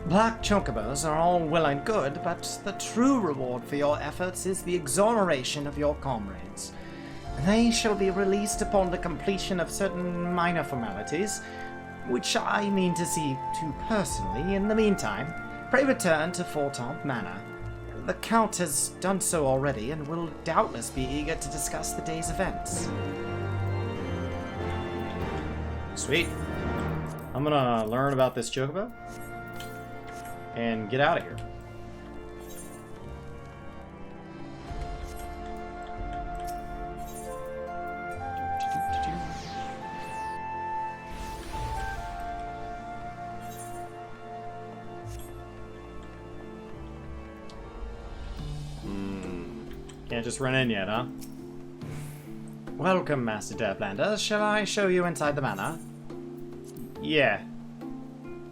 Black chocobos are all well and good, but the true reward for your efforts is the exoneration of your comrades. They shall be released upon the completion of certain minor formalities, which I mean to see to personally. In the meantime, pray return to Fortomp Manor. The Count has done so already and will doubtless be eager to discuss the day's events. Sweet. I'm gonna learn about this chocobo and get out of here. Can't just run in yet, huh? Welcome, Master Derplander. Shall I show you inside the manor? Yeah.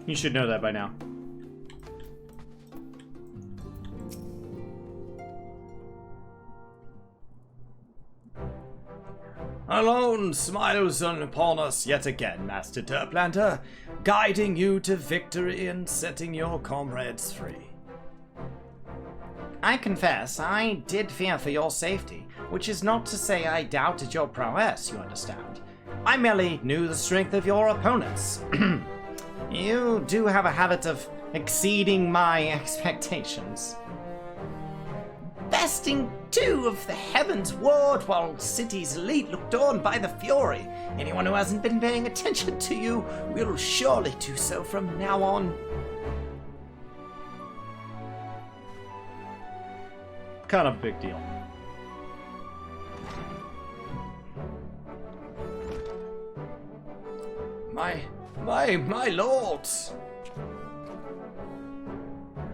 You should know that by now. Alone smiles upon us yet again, Master Derplander, guiding you to victory and setting your comrades free. I confess, I did fear for your safety, which is not to say I doubted your prowess, you understand. I merely knew the strength of your opponents. You do have a habit of exceeding my expectations. Besting two of the heavens' ward while city's elite looked on by the fury. Anyone who hasn't been paying attention to you will surely do so from now on. Kind of a big deal. My lords!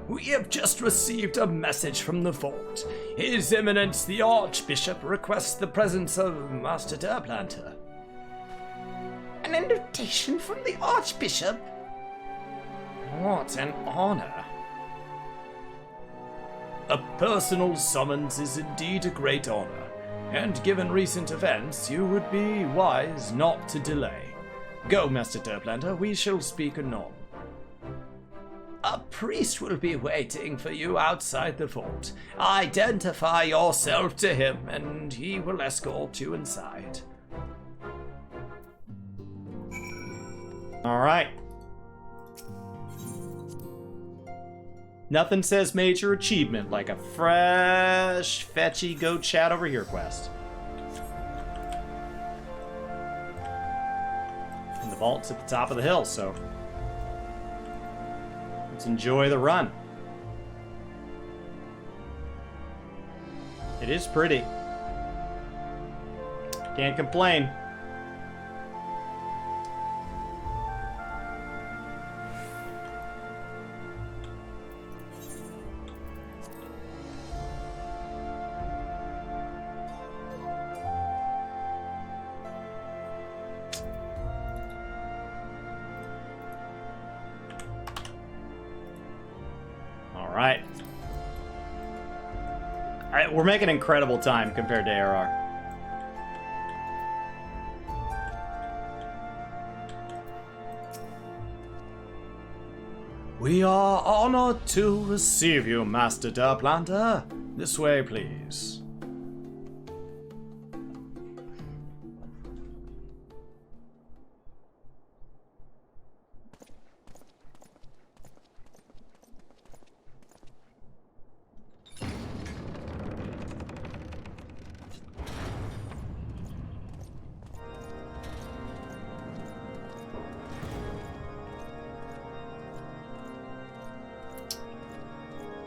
We have just received a message from the fort. His Eminence the Archbishop requests the presence of Master Derplander. An invitation from the Archbishop? What an honor. A personal summons is indeed a great honor, and given recent events, you would be wise not to delay. Go, Master Derplander, we shall speak anon. A priest will be waiting for you outside the fort. Identify yourself to him, and he will escort you inside. All right. Nothing says major achievement like a fresh, fetchy goat chat over here quest. And the vault's at the top of the hill, so let's enjoy the run. It is pretty. Can't complain. Alright. We're making incredible time compared to ARR. We are honored to receive you, Master Derplander. This way, please.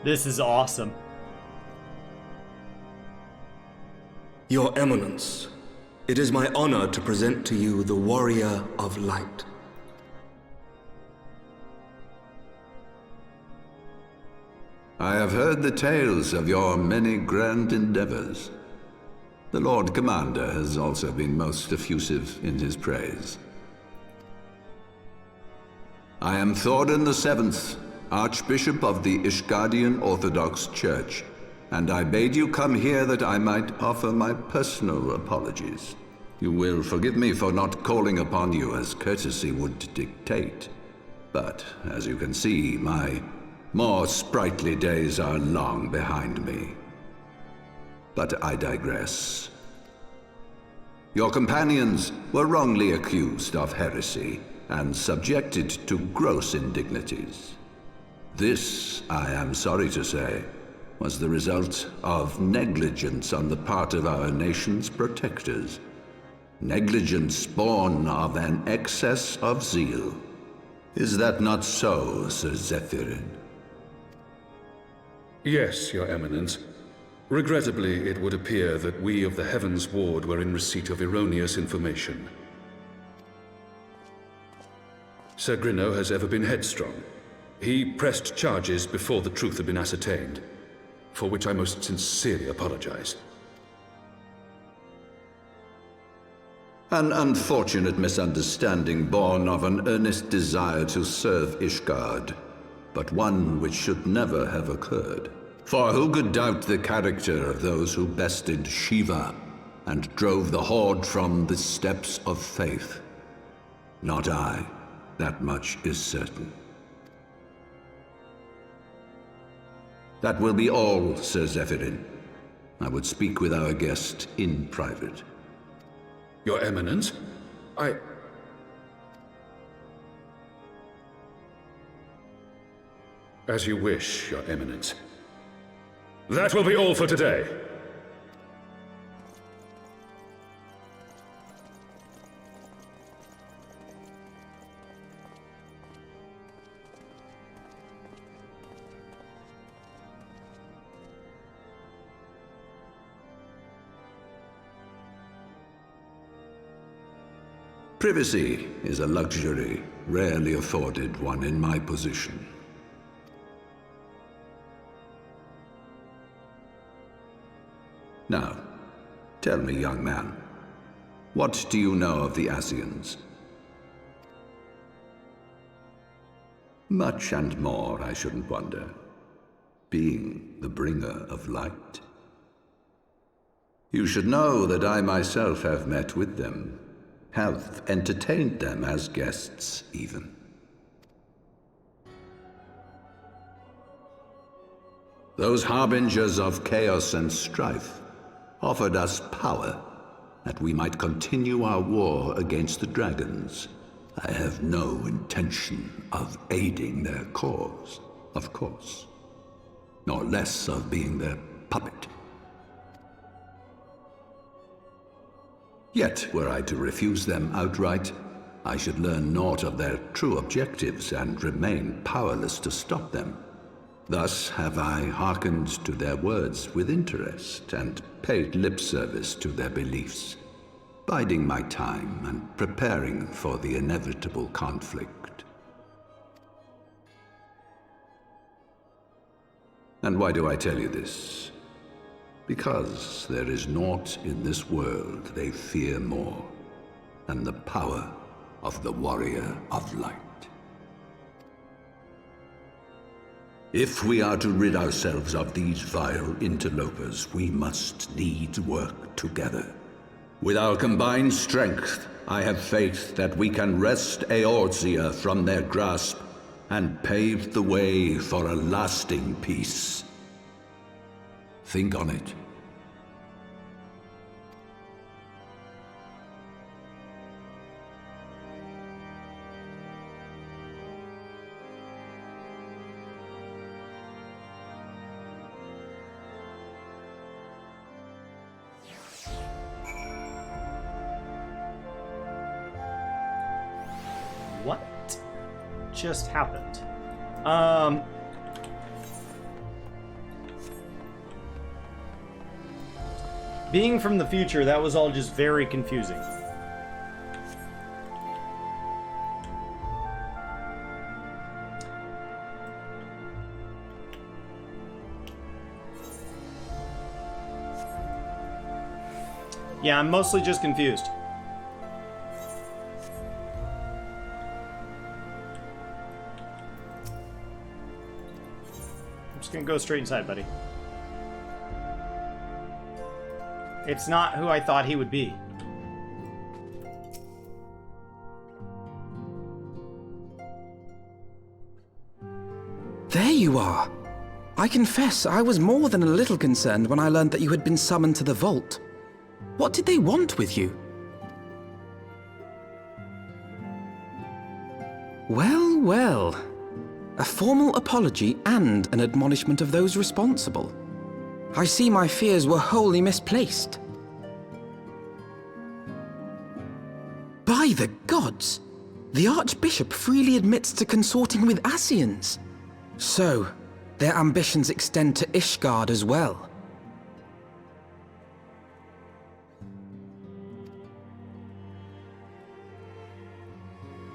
This is awesome. Your Eminence, it is my honor to present to you the Warrior of Light. I have heard the tales of your many grand endeavors. The Lord Commander has also been most effusive in his praise. I am Thordan the Seventh, Archbishop of the Ishgardian Orthodox Church, and I bade you come here that I might offer my personal apologies. You will forgive me for not calling upon you as courtesy would dictate. But, as you can see, my more sprightly days are long behind me. But I digress. Your companions were wrongly accused of heresy and subjected to gross indignities. This, I am sorry to say, was the result of negligence on the part of our nation's protectors. Negligence born of an excess of zeal. Is that not so, Sir Zephyrin? Yes, Your Eminence. Regrettably, it would appear that we of the Heavens Ward were in receipt of erroneous information. Sir Grinno has ever been headstrong. He pressed charges before the truth had been ascertained, for which I most sincerely apologize. An unfortunate misunderstanding born of an earnest desire to serve Ishgard, but one which should never have occurred. For who could doubt the character of those who bested Shiva and drove the Horde from the steps of faith? Not I. That much is certain. That will be all, Sir Zephyrin. I would speak with our guest in private. Your Eminence, As you wish, Your Eminence. That will be all for today. Privacy is a luxury rarely afforded one in my position. Now, tell me, young man, what do you know of the Asians? Much and more, I shouldn't wonder, being the bringer of light. You should know that I myself have met with them, have entertained them as guests, even. Those harbingers of chaos and strife offered us power, that we might continue our war against the dragons. I have no intention of aiding their cause, of course, nor less of being their puppet. Yet, were I to refuse them outright, I should learn naught of their true objectives and remain powerless to stop them. Thus have I hearkened to their words with interest and paid lip service to their beliefs, biding my time and preparing for the inevitable conflict. And why do I tell you this? Because there is naught in this world they fear more than the power of the Warrior of Light. If we are to rid ourselves of these vile interlopers, we must needs work together. With our combined strength, I have faith that we can wrest Eorzea from their grasp and pave the way for a lasting peace. Think on it. What just happened? Being from the future, that was all just very confusing. Yeah, I'm mostly just confused. I'm just gonna go straight inside, buddy. It's not who I thought he would be. There you are. I confess I was more than a little concerned when I learned that you had been summoned to the vault. What did they want with you? Well, well. A formal apology and an admonishment of those responsible. I see my fears were wholly misplaced. By the gods! The Archbishop freely admits to consorting with Ascians. So, their ambitions extend to Ishgard as well.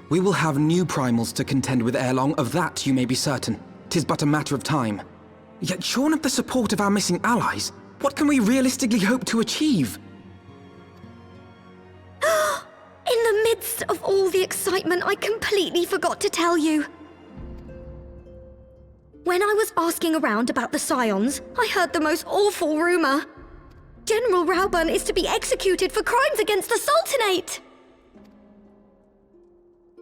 We will have new primals to contend with ere long, of that you may be certain. 'Tis but a matter of time. Yet shorn of the support of our missing allies, what can we realistically hope to achieve? In the midst of all the excitement, I completely forgot to tell you. When I was asking around about the Scions, I heard the most awful rumor. General Rauburn is to be executed for crimes against the Sultanate!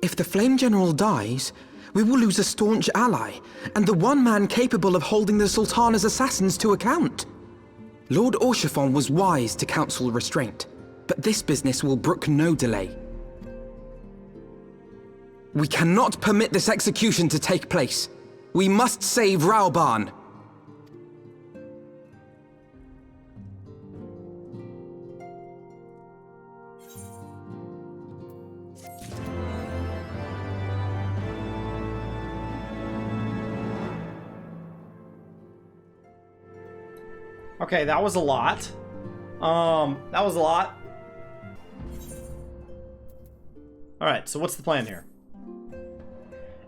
If the Flame General dies, we will lose a staunch ally, and the one man capable of holding the Sultana's assassins to account. Lord Orshafon was wise to counsel restraint, but this business will brook no delay. We cannot permit this execution to take place. We must save Rauburn. Okay, that was a lot. That was a lot. Alright, so what's the plan here?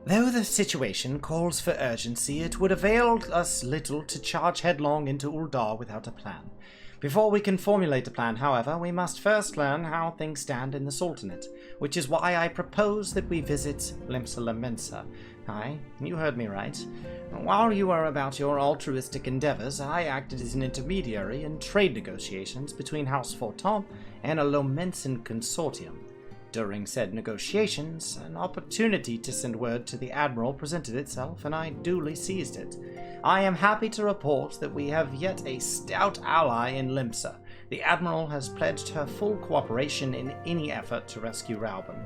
Though the situation calls for urgency, it would avail us little to charge headlong into Uldar without a plan. Before we can formulate a plan, however, we must first learn how things stand in the Sultanate, which is why I propose that we visit Limsa Mensa. Aye, you heard me right. While you were about your altruistic endeavors, I acted as an intermediary in trade negotiations between House Forton and a Lomensan consortium. During said negotiations, an opportunity to send word to the Admiral presented itself, and I duly seized it. I am happy to report that we have yet a stout ally in Limsa. The Admiral has pledged her full cooperation in any effort to rescue Rauburn.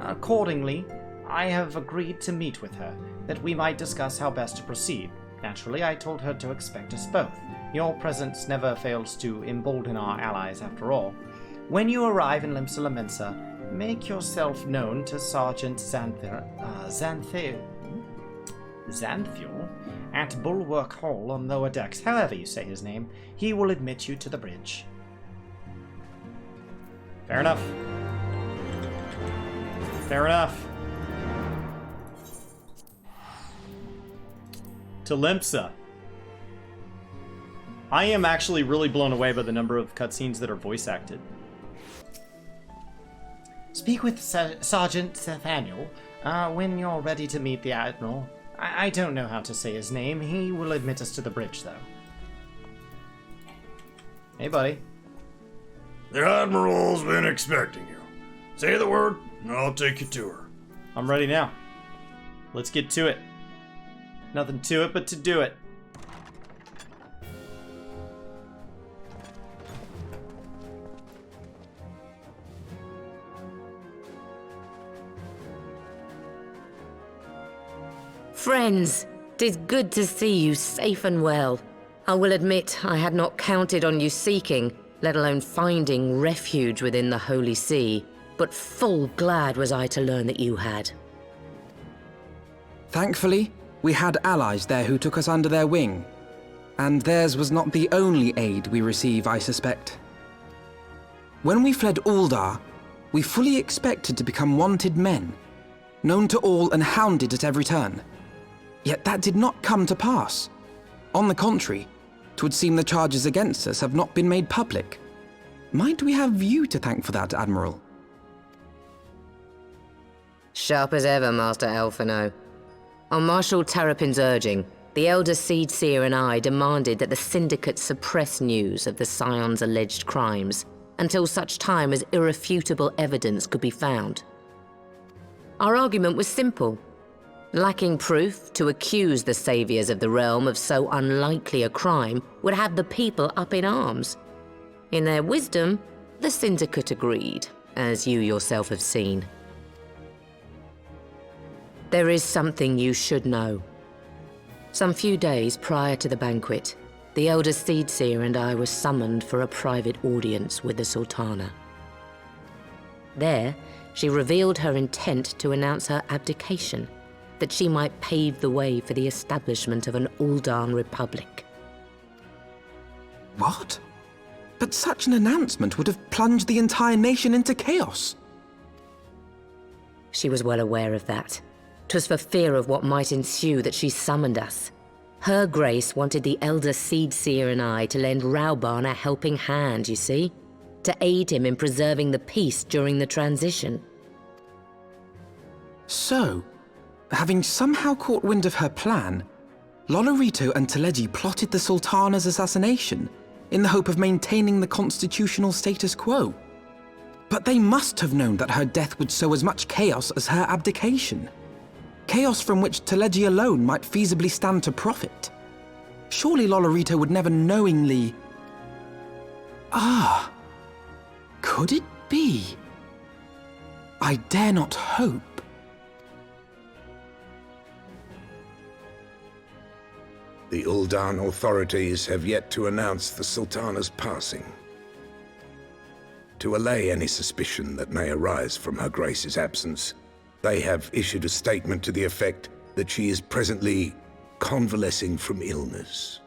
Accordingly, I have agreed to meet with her, that we might discuss how best to proceed. Naturally, I told her to expect us both. Your presence never fails to embolden our allies, after all. When you arrive in Limsa Mensa, make yourself known to Sergeant Xanthiel at Bulwark Hall on lower decks, however you say his name. He will admit you to the bridge. Fair enough. Fair enough. To Limsa. I am actually really blown away by the number of cutscenes that are voice acted. Speak with Sergeant Nathaniel when you're ready to meet the Admiral. I don't know how to say his name. He will admit us to the bridge, though. Hey, buddy. The Admiral's been expecting you. Say the word, and I'll take you to her. I'm ready now. Let's get to it. Nothing to it but to do it. Friends, 'tis good to see you safe and well. I will admit I had not counted on you seeking, let alone finding refuge within the Holy See, but full glad was I to learn that you had. Thankfully, we had allies there who took us under their wing, and theirs was not the only aid we receive, I suspect. When we fled Uldar, we fully expected to become wanted men, known to all and hounded at every turn. Yet that did not come to pass. On the contrary, 'twould seem the charges against us have not been made public. Might we have you to thank for that, Admiral? Sharp as ever, Master Elfino. On Marshal Terrapin's urging, the Elder Seed Seer and I demanded that the Syndicate suppress news of the Scion's alleged crimes until such time as irrefutable evidence could be found. Our argument was simple. Lacking proof, to accuse the saviors of the realm of so unlikely a crime would have the people up in arms. In their wisdom, the Syndicate agreed, as you yourself have seen. There is something you should know. Some few days prior to the banquet, the Elder Seedseer and I were summoned for a private audience with the Sultana. There, she revealed her intent to announce her abdication, that she might pave the way for the establishment of an Uldan Republic. What? But such an announcement would have plunged the entire nation into chaos. She was well aware of that. 'Twas for fear of what might ensue that she summoned us. Her Grace wanted the Elder Seedseer and I to lend Rauban a helping hand, you see? To aid him in preserving the peace during the transition. So, having somehow caught wind of her plan, Lolorito and Teleji plotted the Sultana's assassination in the hope of maintaining the constitutional status quo. But they must have known that her death would sow as much chaos as her abdication. Chaos from which Teleji alone might feasibly stand to profit. Surely Lolorito would never knowingly... Ah, could it be? I dare not hope. The Uldan authorities have yet to announce the Sultana's passing. To allay any suspicion that may arise from Her Grace's absence, they have issued a statement to the effect that she is presently convalescing from illness.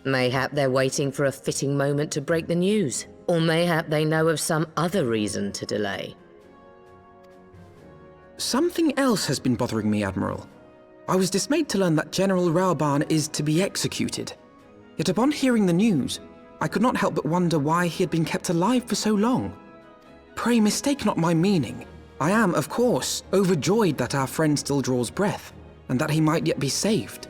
Mayhap they're waiting for a fitting moment to break the news, or mayhap they know of some other reason to delay. Something else has been bothering me, Admiral. I was dismayed to learn that General Rauban is to be executed. Yet upon hearing the news, I could not help but wonder why he had been kept alive for so long. Pray mistake not my meaning. I am, of course, overjoyed that our friend still draws breath, and that he might yet be saved.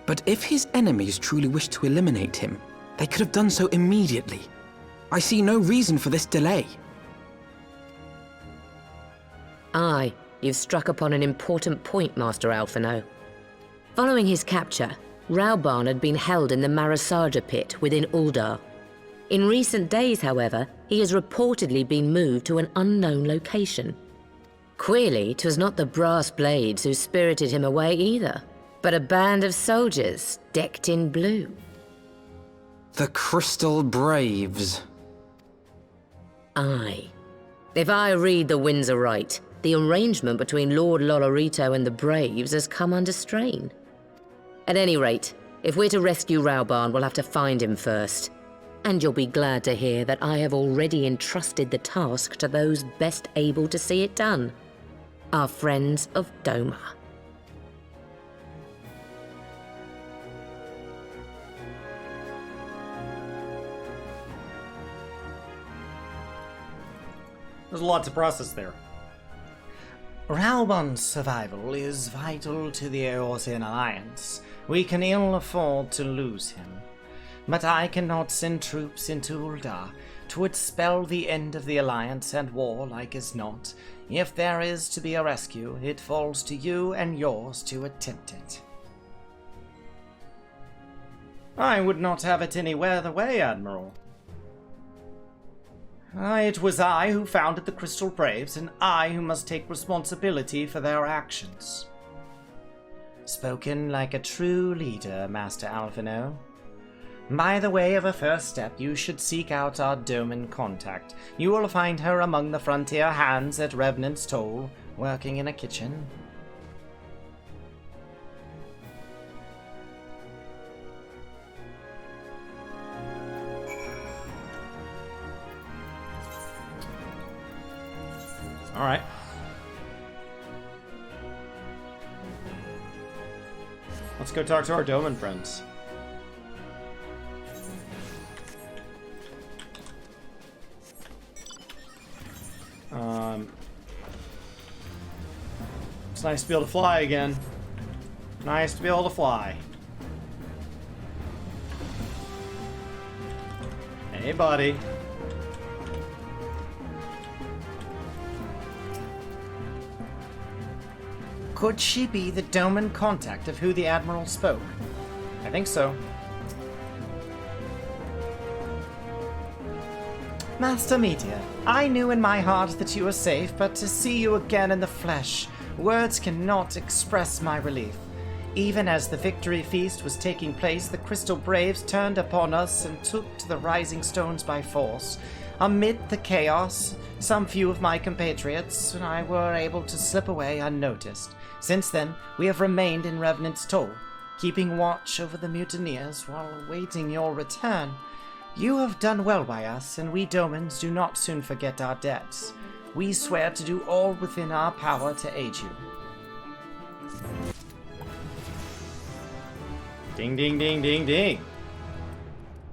But if his enemies truly wished to eliminate him, they could have done so immediately. I see no reason for this delay. Aye, you've struck upon an important point, Master Alphino. Following his capture, Rauban had been held in the Marasaja pit within Uldar. In recent days, however, he has reportedly been moved to an unknown location. Queerly, 'twas not the brass blades who spirited him away either, but a band of soldiers decked in blue. The Crystal Braves. Aye. If I read the winds aright, the arrangement between Lord Lolorito and the Braves has come under strain. At any rate, if we're to rescue Rauban, we'll have to find him first. And you'll be glad to hear that I have already entrusted the task to those best able to see it done. Our friends of Doma. There's a lot to process there. Rauban's survival is vital to the Eorzean Alliance. We can ill afford to lose him. But I cannot send troops into Uldar. 'Twould spell the end of the Alliance and war like as not. If there is to be a rescue, it falls to you and yours to attempt it. I would not have it any other way, Admiral. It was I who founded the Crystal Braves, and I who must take responsibility for their actions. Spoken like a true leader, Master Alphino. By the way of a first step, you should seek out our Doman contact. You will find her among the frontier hands at Revenant's Toll, working in a kitchen. Alright. Let's go talk to our Doman friends. It's nice to be able to fly again. Nice to be able to fly. Hey, buddy. Could she be the Doman contact of who the Admiral spoke? I think so. Master Meteor, I knew in my heart that you were safe, but to see you again in the flesh, words cannot express my relief. Even as the victory feast was taking place, the Crystal Braves turned upon us and took to the Rising Stones by force. Amid the chaos, some few of my compatriots and I were able to slip away unnoticed. Since then, we have remained in Revenant's Toll, keeping watch over the mutineers while awaiting your return. You have done well by us, and we Domans do not soon forget our debts. We swear to do all within our power to aid you. Ding, ding, ding, ding, ding.